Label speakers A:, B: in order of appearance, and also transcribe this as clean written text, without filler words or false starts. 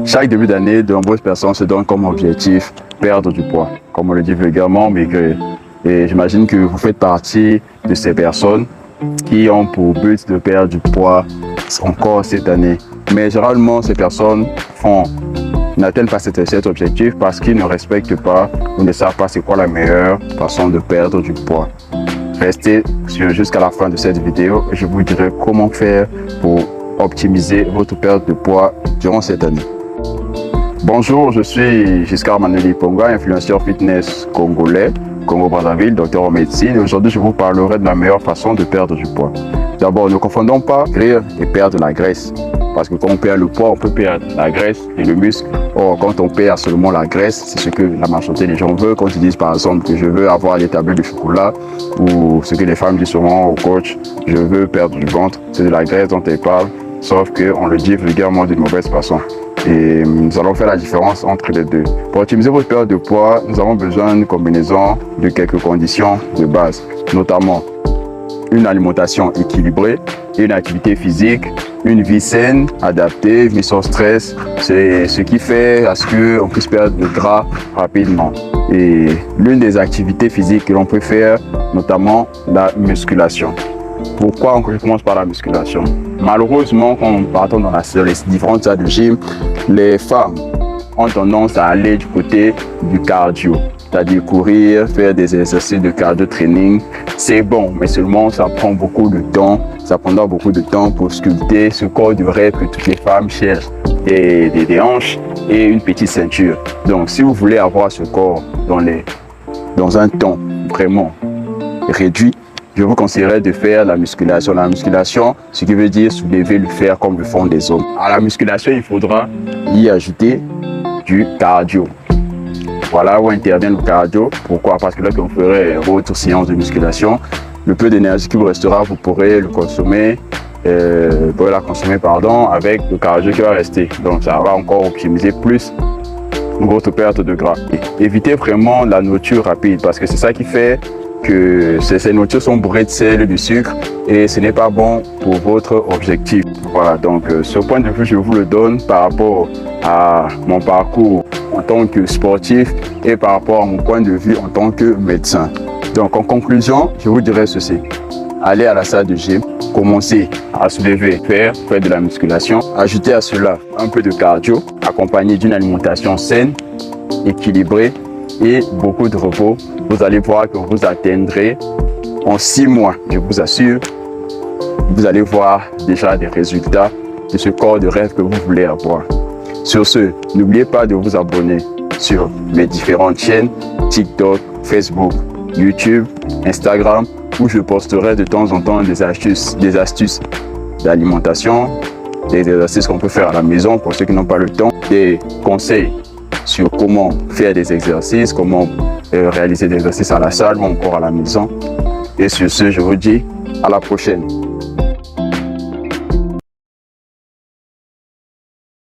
A: Chaque début d'année, de nombreuses personnes se donnent comme objectif perdre du poids, comme on le dit vulgairement, maigrir. Et j'imagine que vous faites partie de ces personnes qui ont pour but de perdre du poids encore cette année. Mais généralement, ces personnes n'atteignent pas cet objectif parce qu'ils ne respectent pas ou ne savent pas c'est quoi la meilleure façon de perdre du poids. Restez jusqu'à la fin de cette vidéo et je vous dirai comment faire pour optimiser votre perte de poids durant cette année. Bonjour, je suis Giscard Manuel Iponga, influenceur fitness congolais, Congo-Brazzaville, docteur en médecine. Aujourd'hui, je vous parlerai de la meilleure façon de perdre du poids. D'abord, ne confondons pas maigrir et perdre la graisse. Parce que quand on perd le poids, on peut perdre la graisse et le muscle. Or, quand on perd seulement la graisse, c'est ce que la majorité des gens veulent. Quand ils disent par exemple que je veux avoir des tablettes de chocolat, ou ce que les femmes disent souvent au coach, je veux perdre du ventre, c'est de la graisse dont elles parlent, sauf qu'on le dit vulgairement d'une mauvaise façon. Et nous allons faire la différence entre les deux. Pour optimiser votre perte de poids, nous avons besoin d'une combinaison de quelques conditions de base, notamment une alimentation équilibrée, une activité physique, une vie saine, adaptée, vie sans stress. C'est ce qui fait à ce qu'on puisse perdre le gras rapidement. Et l'une des activités physiques que l'on peut faire, notamment la musculation. Pourquoi on commence par la musculation? Malheureusement, quand on part dans les différentes salles de gym, les femmes ont tendance à aller du côté du cardio. C'est-à-dire courir, faire des exercices de cardio training. C'est bon, mais seulement ça prend beaucoup de temps. Ça prendra beaucoup de temps pour sculpter ce corps de rêve que toutes les femmes cherchent. Des hanches et une petite ceinture. Donc, si vous voulez avoir ce corps dans un temps vraiment réduit, je vous conseillerais de faire la musculation. La musculation, ce qui veut dire soulever le fer comme le font des hommes. À la musculation, il faudra y ajouter du cardio. Voilà où intervient le cardio. Pourquoi? Parce que là, quand vous ferez votre séance de musculation, le peu d'énergie qui vous restera, vous pourrez la consommer avec le cardio qui va rester. Donc, ça va encore optimiser plus votre perte de gras. Et évitez vraiment la nourriture rapide parce que c'est ça qui fait que ces nourritures sont bourrées de sel et de sucre et ce n'est pas bon pour votre objectif. Voilà, donc ce point de vue, je vous le donne par rapport à mon parcours en tant que sportif et par rapport à mon point de vue en tant que médecin. Donc en conclusion, je vous dirais ceci. Allez à la salle de gym, commencez à soulever, faire de la musculation, ajoutez à cela un peu de cardio, accompagné d'une alimentation saine, équilibrée et beaucoup de repos. Vous allez voir que vous atteindrez en 6 mois, je vous assure, vous allez voir déjà des résultats de ce corps de rêve que vous voulez avoir. Sur ce, n'oubliez pas de vous abonner sur mes différentes chaînes TikTok, Facebook, YouTube, Instagram, où je posterai de temps en temps des astuces d'alimentation, des exercices qu'on peut faire à la maison pour ceux qui n'ont pas le temps, des conseils sur comment faire des exercices, comment réaliser des exercices à la salle ou encore à la maison. Et sur ce, je vous dis à la prochaine.